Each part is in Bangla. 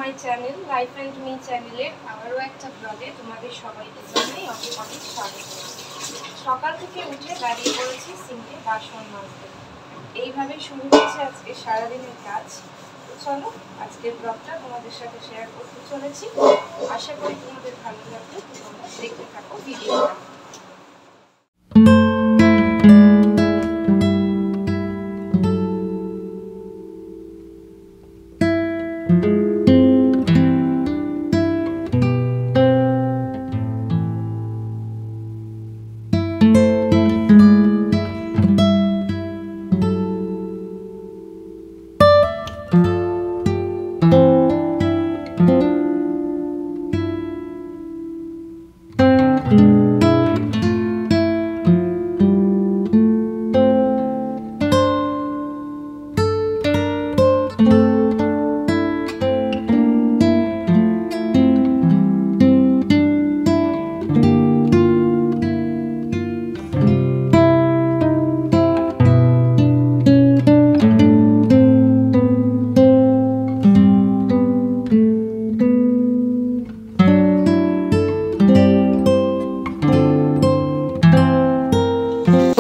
My channel life and me চ্যানেলের আবারও একটা ব্লগে তোমাদের সবাইকে জানাই অনেক অনেক স্বাগত। সকাল থেকে উঠে দাঁড়িয়ে পড়েছি সিঙ্কে বাসন মাজতে। এইভাবে শুরু হচ্ছে আজকে সারাদিনের কাজ। তো চলো আজকের ব্লগটা তোমাদের সাথে শেয়ার করতে চলেছি। আশা করি তোমাদের ভালো লাগবে, তোমরা দেখতে থাকো ভিডিওটা।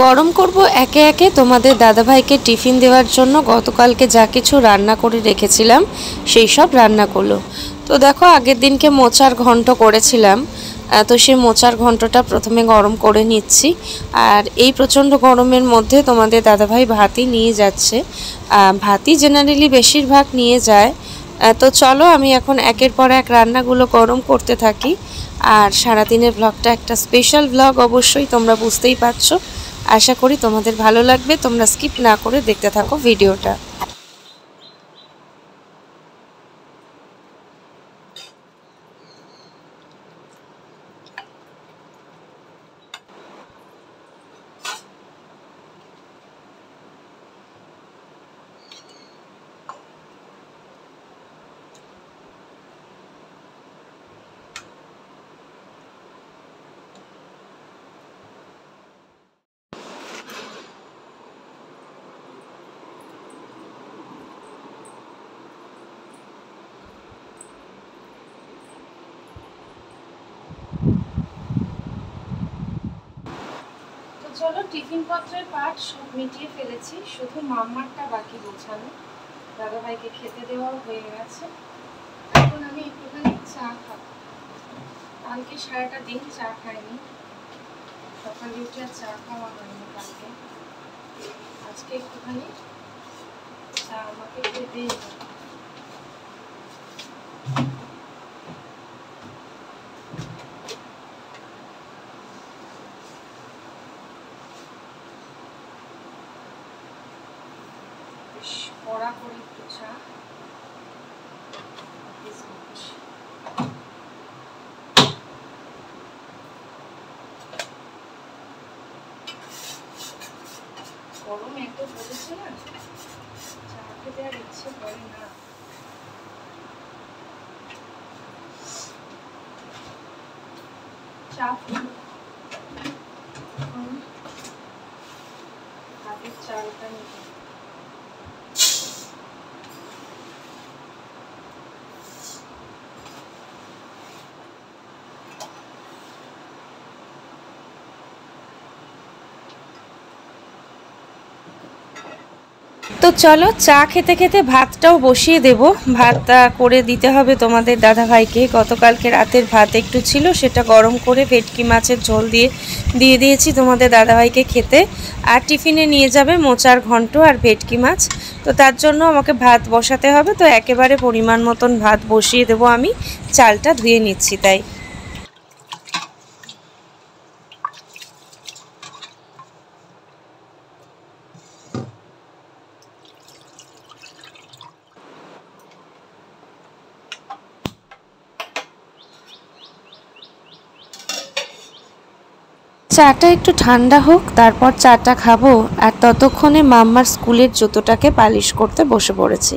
গরম করব একে একে তোমাদের দাদাভাইকে টিফিন দেওয়ার জন্য গতকালকে যা কিছু রান্না করে রেখেছিলাম সেই সব রান্নাগুলো। তো দেখো আগের দিনকে মোচার ঘন্ট করেছিলাম, তো সেই মোচার ঘন্টটা প্রথমে গরম করে নিচ্ছি। আর এই প্রচণ্ড গরমের মধ্যে তোমাদের দাদাভাই ভাতই নিয়ে যাচ্ছে, ভাতই জেনারেলি বেশিরভাগ নিয়ে যায়। তো চলো আমি এখন একের পর এক রান্নাগুলো গরম করতে থাকি। আর সারাদিনের ব্লগটা একটা স্পেশাল ব্লগ, অবশ্যই তোমরা বুঝতেই পারছো। আশা করি তোমাদের ভালো লাগবে, তোমরা স্কিপ না করে দেখতে থাকো ভিডিওটা। চলো টিফিন পত্রের পাট সব মিটিয়ে ফেলেছি, শুধু মাম্মারটা বাকি গোছানো। দাদাভাইকে খেতে দেওয়াও হয়ে গেছে। এখন আমি একটুখানি চা খাবো। কালকে সারাটা দিন চা খাইনি, সকালে উঠে আর চা খাওয়া হয়নি কালকে। আজকে একটুখানি চা আমাকে খেতেই হবে। কড়া করে একটু চা, গরম এত পড়েছে না, চা খেতে আর ইচ্ছে করে না। চা হাতের চালটা নিতে। তো চলো চা খেতে খেতে ভাতটাও বসিয়ে দেব। ভাতটা করে দিতে হবে তোমাদের দাদাভাইকে। গতকালকে রাতের ভাত একটু ছিল, সেটা গরম করে ভেটকি মাছের ঝোল দিয়ে দিয়েছি তোমাদের দাদাভাইকে খেতে। আর টিফিনে নিয়ে যাবে মোচার ঘন্ট আর ভেটকি মাছ। তো তার জন্য আমাকে ভাত বসাতে হবে। তো একেবারে পরিমাণ মতন ভাত বসিয়ে দেব আমি, চালটা ধুয়ে নিচ্ছি তাই। চাটা একটু ঠান্ডা হোক, তারপর চাটা খাবো। আর ততক্ষণে মাম্মার স্কুলের জুতোটাকে পালিশ করতে বসে পড়েছি।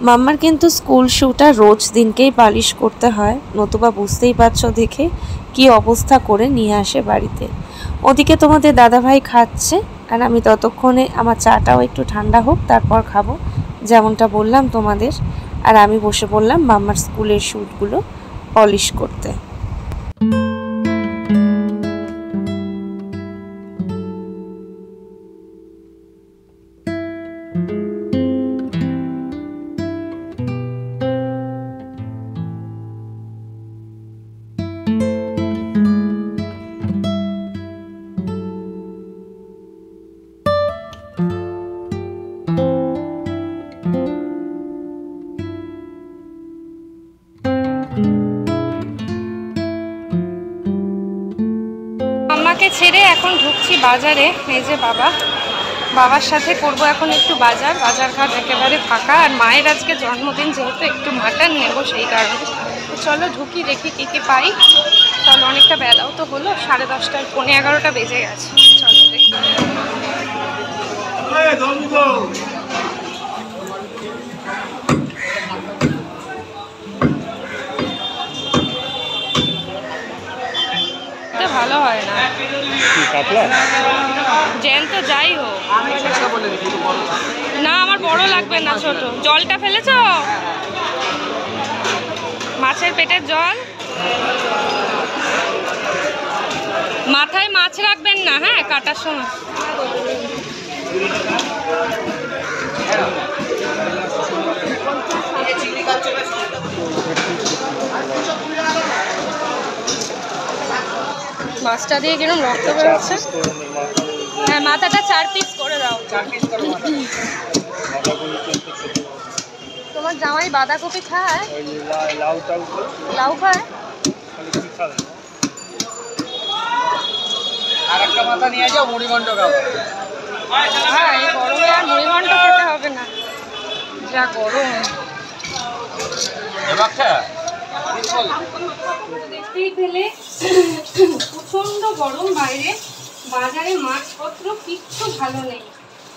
মাম্মার কিন্তু স্কুল শুটা রোজ দিনকেই পালিশ করতে হয়, নতুবা বুঝতেই পারছো দেখে কি অবস্থা করে নিয়ে আসে বাড়িতে। ওদিকে তোমাদের দাদাভাই খাচ্ছে, আর আমি ততক্ষণে আমার চাটাও একটু ঠান্ডা হোক তারপর খাবো, যেমনটা বললাম তোমাদের। আর আমি বসে পড়লাম মাম্মার স্কুলের শ্যুটগুলো পলিশ করতে। মামাকে ছেড়ে এখন ঢুকছি বাজারে। এই যে বাবার সাথে করব এখন একটু বাজার ঘাট একেবারে ফাঁকা। আর মায়ের আজকে জন্মদিন, যেহেতু একটু মাটন নেবো সেই কারণে। তো চলো ঢুকি, দেখি কী কী পাই। চলো, অনেকটা বেলাও তো হলো, 10:30 পৌনে 11টা বেজে গেছে। চলো দেখি। ভালো হয় না জ্যান্ত, যাই হোক না, আমার বড় লাগবে না, ছোট। জলটা ফেলেছ? মাছের পেটের জল। মাথায় মাছ রাখবেন না, হ্যাঁ, কাটার সময়। মাছটা দিয়ে কিরম রক্ত বেরোচ্ছে। হ্যাঁ, মাথাটা 4 পিস করে দাও। তোমার জামাই বাঁধাকপি খায়? লাউ খায়? আর একটা মাথা নিয়ে যাও, মুড়িঘণ্ট খাবো। হ্যাঁ, এই গরমে আর মুড়িঘণ্ট খেতে হবে না, যা গরম। দেখতেই পেলে প্রচন্ড গরম বাইরে। বাজারে মাছপত্র কিচ্ছু ভালো নেই,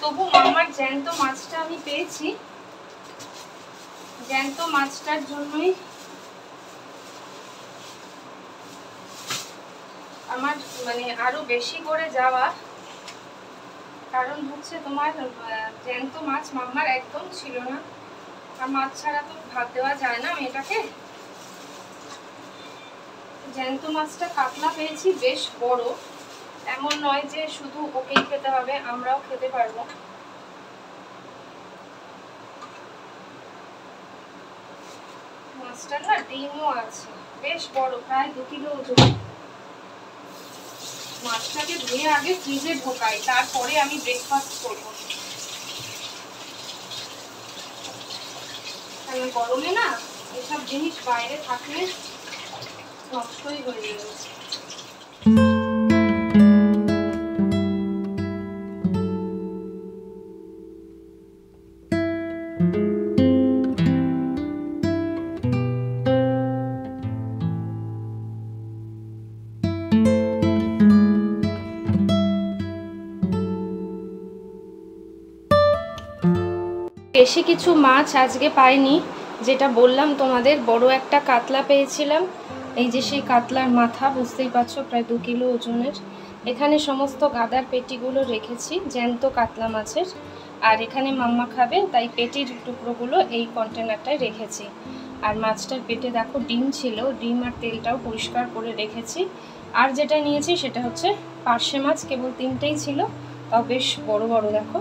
তবু আমার জ্যান্ত মাছটা আমি পেয়েছি। জ্যান্ত মাছটার জন্যই আমার মানে আরো বেশি করে যাওয়া। কারণ হচ্ছে তোমার জ্যান্ত মাছ মাম্মার একদম ছিল না, আর মাছ ছাড়া তো ভাত দেওয়া যায় না মেয়েটাকে। জ্যান্ত মাছটা কাতলা পেয়েছি, বেশ বড়। এমন নয় যে শুধু ওকেই খেতে হবে, আমরাও খেতে পারবো। মাছটার না ডিমও আছে, বেশ বড়, প্রায় 2 কিলো ওজন। মাছটাকে ধুয়ে আগে ফ্রিজে ঢোকাই, তারপরে আমি ব্রেকফাস্ট করব। কারণ গরমে না এসব জিনিস বাইরে থাকলে নষ্টই হয়ে যাবে। বেশি কিছু মাছ আজকে পাইনি, যেটা বললাম তোমাদের, বড় একটা কাতলা পেয়েছিলাম। এই যে সেই কাতলার মাথা, বুঝতেই পারছো, প্রায় 2 কিলো ওজনের। এখানে সমস্ত গাদার পেটিগুলো রেখেছি জ্যান্ত কাতলা মাছের। আর এখানে মাম্মা খাবে, তাই পেটির টুকরোগুলো এই কন্টেনারটায় রেখেছি। আর মাছটার পেটে দেখো ডিম ছিল, ডিম আর তেলটাও পরিষ্কার করে রেখেছি। আর যেটা নিয়েছি সেটা হচ্ছে পার্শে মাছ, কেবল 3টেই ছিল, তাও বেশ বড় বড়। দেখো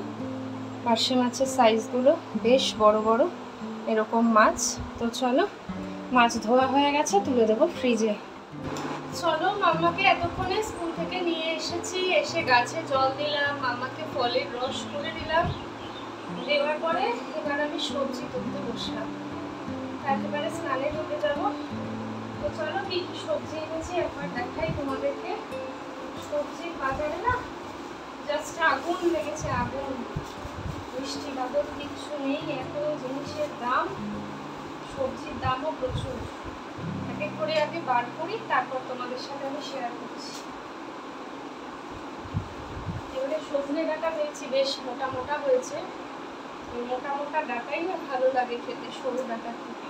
পার্শে মাছের সাইজগুলো বেশ বড় বড়, এরকম মাছ। তো চলো, মাছ ধোয়া হয়ে গেছে, তুলে দেবো ফ্রিজে। চলো, মাম্মাকে এতক্ষণে স্কুল থেকে নিয়ে এসেছি, এসে গাছে জল দিলাম, মাম্মাকে ফলের রস করে দিলাম। দেওয়ার পরে এবার আমি সবজি তুলতে বসলাম, একেবারে স্নানে ঢুকে যাবো। তো চলো, কি কি সবজি এনেছি একবার দেখাই তোমাদেরকে। সবজির বাজারে না জাস্ট আগুন লেগেছে, আগুন। বৃষ্টি বাদল কিচ্ছু নেই, এত জিনিসের দাম, সবজির দামও প্রচুর। এক এক করে আগে বার করি, তারপর তোমাদের সাথে আমি শেয়ার করছি। এবারে সজনে ডাঁটা পেয়েছি, বেশ মোটা মোটা হয়েছে। ওই মোটা মোটা ডাঁটাই না ভালো লাগে খেতে, সরু ডাঁটা থেকে।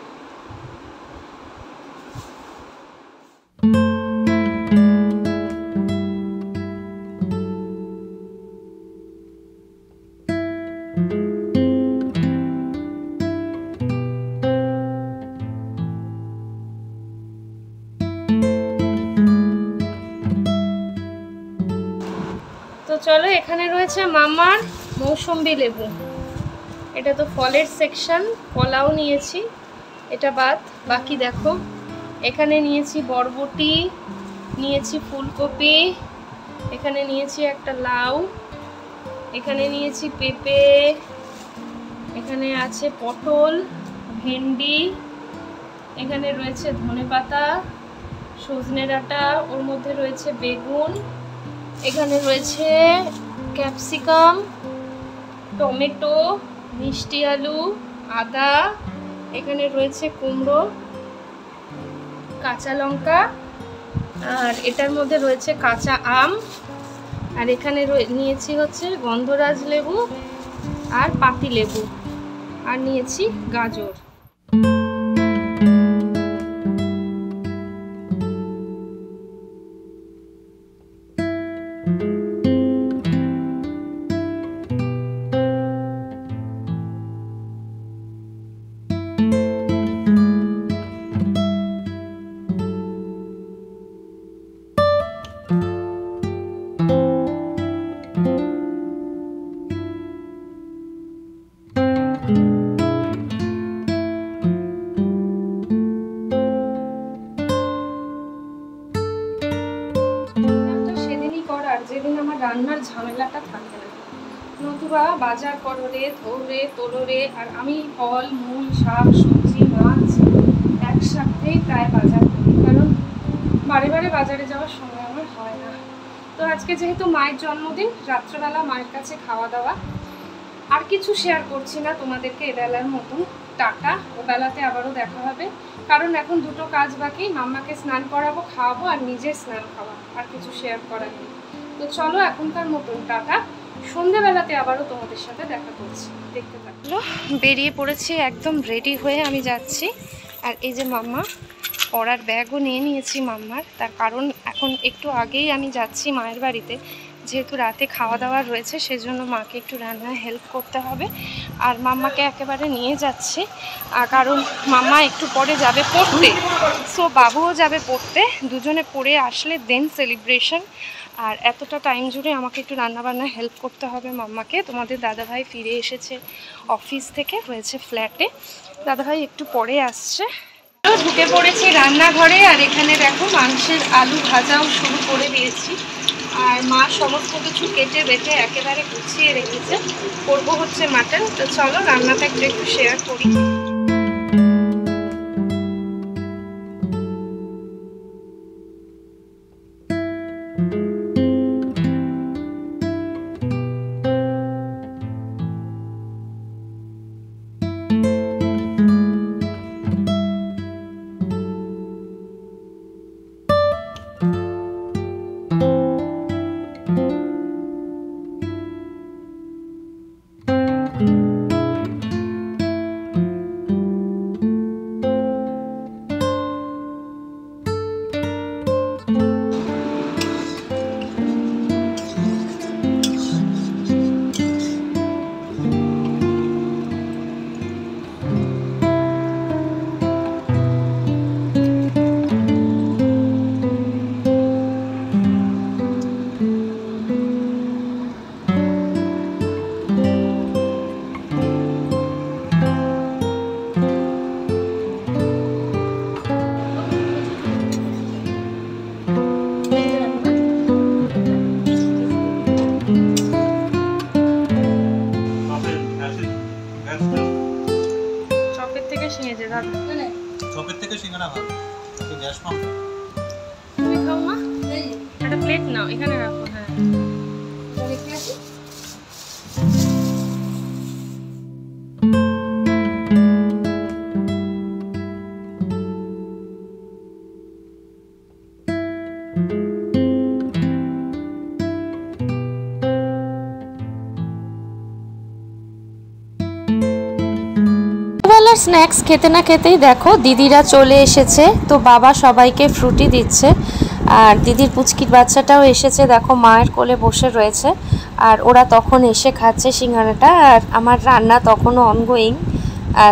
তো চলো, এখানে রয়েছে মামার মৌসুম্বি লেবু। এটা তো ফলের সেকশন, কলাও নিয়েছি, এটা বাকি দেখো এখানে নিয়েছি বরবটি, নিয়েছি ফুলকপি, এখানে নিয়েছি একটা লাউ, এখানে নিয়েছি পেঁপে, এখানে আছে পটল, ভেন্ডি, এখানে রয়েছে ধনেপাতা, সজনে ডাঁটা, ওর মধ্যে রয়েছে বেগুন, এখানে রয়েছে ক্যাপসিকাম, টমেটো, মিষ্টি আলু, আদা, এখানে রয়েছে কুমড়ো, কাঁচা লঙ্কা, আর এটার মধ্যে রয়েছে কাঁচা আম, আর এখানে নিয়েছি হচ্ছে গন্ধরাজ লেবু আর পাতি লেবু, আর নিয়েছি গাজর। যেদিন আমার রান্নার ঝামেলাটা থাকে না, নতুবা বাজার করো রে, ধরে তোলো রে, আর আমি ফল মূল শাক সবজি মাছ একসাথেই প্রায় বাজার করি, কারণ বারে বারে বাজারে যাওয়ার সময় আমার হয় না। তো আজকে যেহেতু মায়ের জন্মদিন, রাত্রেবেলা মায়ের কাছে খাওয়া দাওয়া, আর কিছু শেয়ার করছি না তোমাদেরকে এবেলার মতন। টাটা, ও বেলাতে আবারও দেখা হবে, কারণ এখন দুটো কাজ বাকি, মাম্মাকে স্নান করাবো, খাওয়াবো, আর নিজের স্নান খাওয়া, আর কিছু শেয়ার করার নেই। তো চলো এখনকার মতন টাটা, সন্ধ্যেবেলাতে আবারও তোমাদের সাথে দেখা করছি, দেখতে থাকলো। বেরিয়ে পড়েছি, একদম রেডি হয়ে আমি যাচ্ছি। আর এই যে মাম্মা, পড়ার ব্যাগও নিয়ে নিয়েছি মাম্মার, তার কারণ এখন একটু আগেই আমি যাচ্ছি মায়ের বাড়িতে, যেহেতু রাতে খাওয়া দাওয়া রয়েছে, সেজন্য মাকে একটু রান্নায় হেল্প করতে হবে। আর মাম্মাকে একেবারে নিয়ে যাচ্ছি, কারণ মাম্মা একটু পরে যাবে পড়তে, সো বাবুও যাবে পড়তে, দুজনে পড়ে আসলে দেন সেলিব্রেশন। আর এতটা টাইম জুড়ে আমাকে একটু রান্নাবান্নায় হেল্প করতে হবে মাম্মাকে। তোমাদের দাদাভাই ফিরে এসেছে অফিস থেকে, রয়েছে ফ্ল্যাটে, দাদাভাই একটু পরে আসছে। ঢুকে পড়েছি রান্নাঘরে, আর এখানে দেখো মাংসের আলু ভাজাও শুরু করে দিয়েছি, আর মা সমস্ত কিছু কেটে বেটে একেবারে গুছিয়ে রেখেছে। করবো হচ্ছে মাটন। তো চলো রান্নাটা একটু শেয়ার করি। চপের থেকে সিঙ্গারা ভালো, গ্যাস পাম্প। তুমি খাও মা, একটা প্লেট নাও, এখানে রাখো। হ্যাঁ স্ন্যাক্স খেতে না খেতেই দেখো দিদিরা চলে এসেছে। তো বাবা সবাইকে ফ্রুটি দিচ্ছে, আর দিদির পুচকির বাচ্চাটাও এসেছে, দেখো মায়ের কোলে বসে রয়েছে, আর ওরা তখন এসে খাচ্ছে সিঙ্গারাটা, আর আমার রান্না তখনও অনগোয়িং।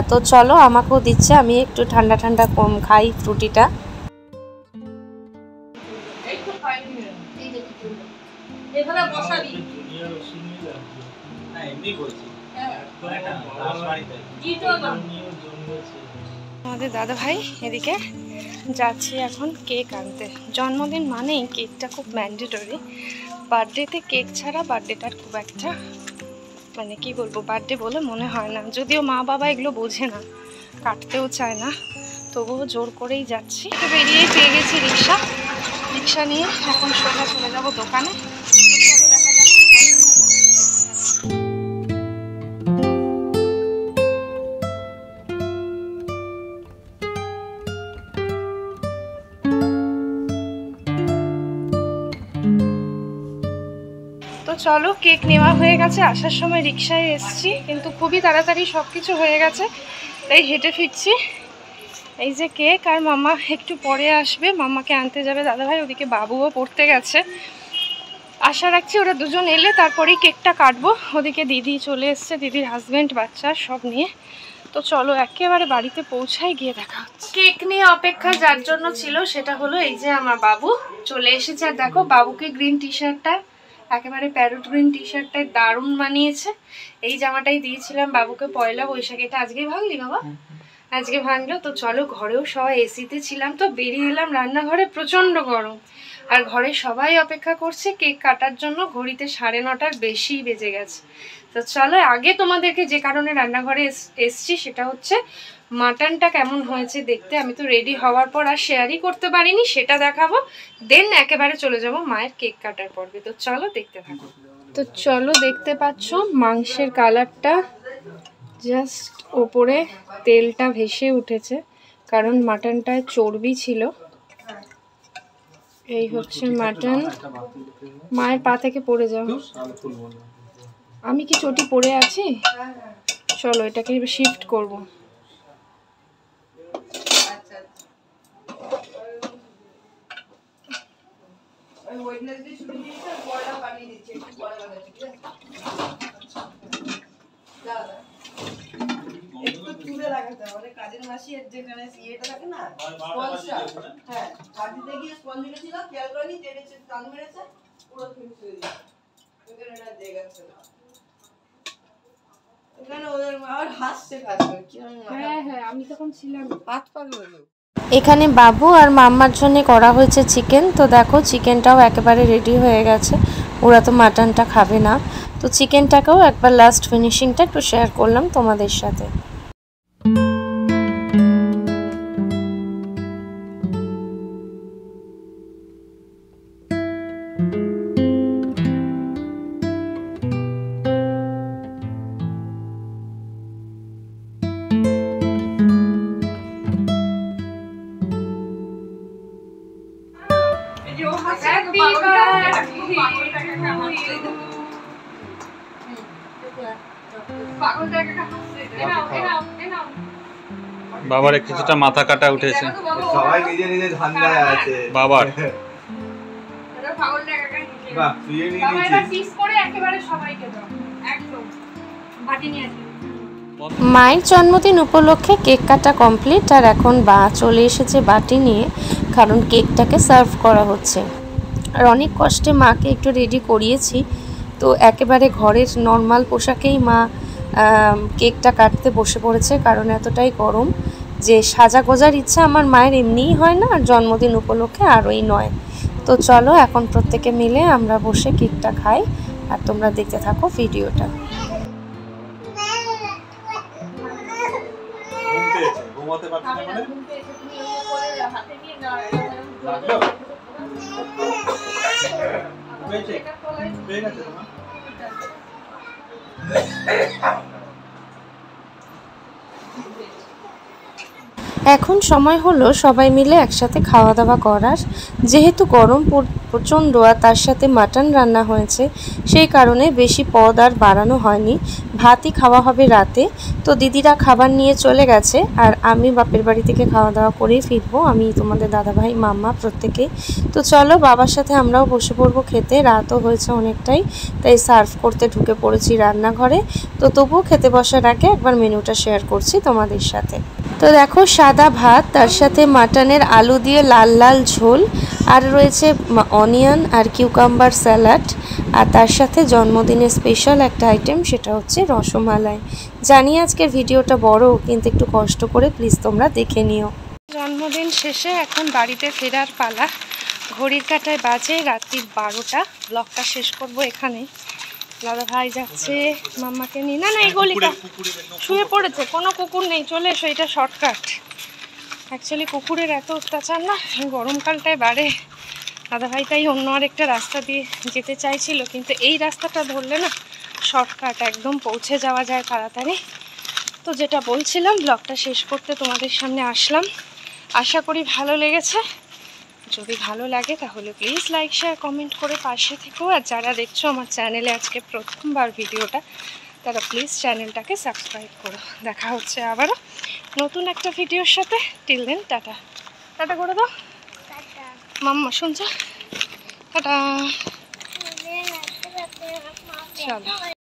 তো চলো আমাকেও দিচ্ছে, আমি একটু ঠান্ডা ঠান্ডা কম খাই ফ্রুটিটা। এভাবে বসাবি না এমনি বলছি আমাদের দাদা ভাই এদিকে যাচ্ছি এখন কেক আনতে। জন্মদিন মানেই কেকটা খুব ম্যান্ডেটরি। বার্থডেতে কেক ছাড়া বার্থডেটার খুব একটা মানে কি বলবো বার্থডে বলে মনে হয় না, যদিও মা বাবা এগুলো বোঝে না, কাটতেও চায় না, তবুও জোর করেই যাচ্ছি। তো বেরিয়েই পেয়ে গেছি রিক্সা নিয়ে এখন সোজা চলে যাবো দোকানে। দেখা যাক। তো চলো, কেক নেওয়া হয়ে গেছে। আসার সময় রিক্সায় এসছি, কিন্তু খুবই তাড়াতাড়ি সব কিছু হয়ে গেছে, তাই হেঁটে ফিরছি। এই যে কেক, আর মামা একটু পরে আসবে, মামাকে আনতে যাবে দাদাভাই। ওদিকে বাবুও পড়তে গেছে, আশা রাখছি ওরা দুজন এলে তারপরেই কেকটা কাটবো। ওদিকে দিদি চলে এসছে, দিদির হাজব্যান্ড বাচ্চা সব নিয়ে। তো চলো একেবারে বাড়িতে পৌঁছাই, গিয়ে দেখা হচ্ছে। কেক নিয়ে অপেক্ষা যার জন্য ছিল সেটা হলো এই যে আমার বাবু চলে এসেছে। আর দেখো বাবুকে গ্রিন টি শার্টটা, একেবারে প্যারোট গ্রিন টি শার্টটাই দারুণ বানিয়েছে। এই জামাটাই দিয়েছিলাম বাবুকে পয়লা বৈশাখে। এটা আজকেই ভাঙলি বাবা? আজকে ভাঙলো। তো চলো, ঘরেও সবাই এসিতে ছিলাম, তো বেরিয়ে এলাম রান্নাঘরে, প্রচণ্ড গরম। আর ঘরে সবাই অপেক্ষা করছে কেক কাটার জন্য। ঘড়িতে 9:30টার বেশি বেজে গেছে। তো চলো, আগে তোমাদেরকে যে কারণে রান্নাঘরে এসছি সেটা হচ্ছে মাটনটা কেমন হয়েছে দেখতে। আমি তো রেডি হওয়ার পর আর শেয়ারই করতে পারিনি, সেটা দেখাবো। দেন একেবারে চলে যাব মায়ের কেক কাটার পর্বে। তো চলো দেখতে থাকো। তো চলো, দেখতে পাচ্ছ মাংসের কালারটা জাস্ট ওপরে তেলটা ভেসে উঠেছে, কারণ মাটনটায় চর্বি ছিল। এই হচ্ছে মাটন। মায়ের পা থেকে পড়ে যাও। আমি কি চটি পড়ে আছি? চলো এটাকে শিফট করব। কাজের মাসি যেখানে ইয়েটা থাকে না, হ্যাঁ হাত দিতে গিয়ে স্পঞ্জ ছিল, খেয়াল করেনি, টেনেছে, টান মেরেছে, পুরো ফিনিশ হয়ে গেছে। ওখানে এটা দেখাচ্ছে না, এখানে ওদের আর হাসছে কাজ করে। হ্যাঁ হ্যাঁ, আমি তখন ছিলাম। হাত পাগল হলো। এখানে বাবু আর মাম্মার জন্য করা হয়েছে চিকেন। তো দেখো চিকেনটাও একেবারে রেডি হয়ে গেছে। ওরা তো মাটনটা খাবে না, তো চিকেনটাকেও একবার লাস্ট ফিনিশিংটা একটু শেয়ার করলাম তোমাদের সাথে। বাবার কিছুটা মাথা কাটা উঠেছে, সবাই নিজে নিজে ধান্দায় আছে বাবার। বাহ, তুই নিয়ে নিয়েছিস। মায়ের জন্মদিন উপলক্ষে কেক কাটা কমপ্লিট, আর এখন বা চলে এসেছে বাটি নিয়ে, কারণ কেকটাকে সার্ভ করা হচ্ছে। আর অনেক কষ্টে মাকে একটু রেডি করিয়েছি, তো একেবারে ঘরের নর্মাল পোশাকেই মা কেকটা কাটতে বসে পড়েছে, কারণ এতটাই গরম যে সাজা গোজার ইচ্ছা আমার মায়ের এমনিই হয় না, আর জন্মদিন উপলক্ষে আরোই নয়। তো চলো এখন প্রত্যেকে মিলে আমরা বসে কেকটা খাই, আর তোমরা দেখতে থাকো ভিডিওটা। ঘুমাতে পারছি না মানে? পেয়ে গেছে তোমার? এখন সময় হলো সবাই মিলে একসাথে খাওয়া দাওয়া করার। যেহেতু গরম প্রচণ্ড, আর তার সাথে মাটন রান্না হয়েছে, সেই কারণে বেশি পদ আর বাড়ানো হয়নি। ভাতই খাওয়া হবে রাতে। তো দিদিরা খাবার নিয়ে চলে গেছে, আর আমি বাপের বাড়ি থেকে খাওয়া দাওয়া করেই ফিরবো, আমি তোমাদের দাদাভাই মাম্মা প্রত্যেকে। তো চলো বাবার সাথে আমরাও বসে পড়বো খেতে। রাতও হয়েছে অনেকটাই, তাই সার্ভ করতে ঢুকে পড়েছি রান্নাঘরে। তো তবুও খেতে বসার আগে একবার মেনুটা শেয়ার করছি তোমাদের সাথে। তো দেখো সাদা ভাত, তার সাথে মাটনের আলু দিয়ে লাল লাল ঝোল, আর রয়েছে অনিয়ন আর কিউকাম্বার স্যালাড, আর তার সাথে জন্মদিনের স্পেশাল একটা আইটেম, সেটা হচ্ছে রসমালাই। জানি আজকের ভিডিওটা বড়, কিন্তু একটু কষ্ট করে প্লিজ তোমরা দেখে নিও। জন্মদিন শেষে এখন বাড়িতে ফেরার পালা। ঘড়ির কাঁটায় বাজে রাত্রি 12টা। ব্লগটা শেষ করব এখানে। দাদা ভাই যাচ্ছে মাম্মাকে নিয়ে। না এই গলিটা শুয়ে পড়েছে, কোনো কুকুর নেই, চলে এসো, এটা শর্টকাট। অ্যাকচুয়ালি কুকুরের এত অত্যাচার না গরমকালটায় বাড়ে। দাদাভাই তাই অন্য আরেকটা রাস্তা দিয়ে যেতে চাইছিল, কিন্তু এই রাস্তাটা ধরলে না শর্টকাট, একদম পৌঁছে যাওয়া যায় তাড়াতাড়ি। তো যেটা বলছিলাম, ব্লগটা শেষ করতে তোমাদের সামনে আসলাম। আশা করি ভালো লেগেছে। যদি ভালো লাগে তাহলে প্লিজ লাইক শেয়ার কমেন্ট করে পাশে থেকো। আর যারা দেখছো আমার চ্যানেলে আজকে প্রথমবার ভিডিওটা, তারা প্লিজ চ্যানেলটাকে সাবস্ক্রাইব করো। দেখা হচ্ছে আবারও নতুন একটা ভিডিওর সাথে। Till then tata. টাটা করে দাও মাম্মা, শুনছো? টাটা। চলো।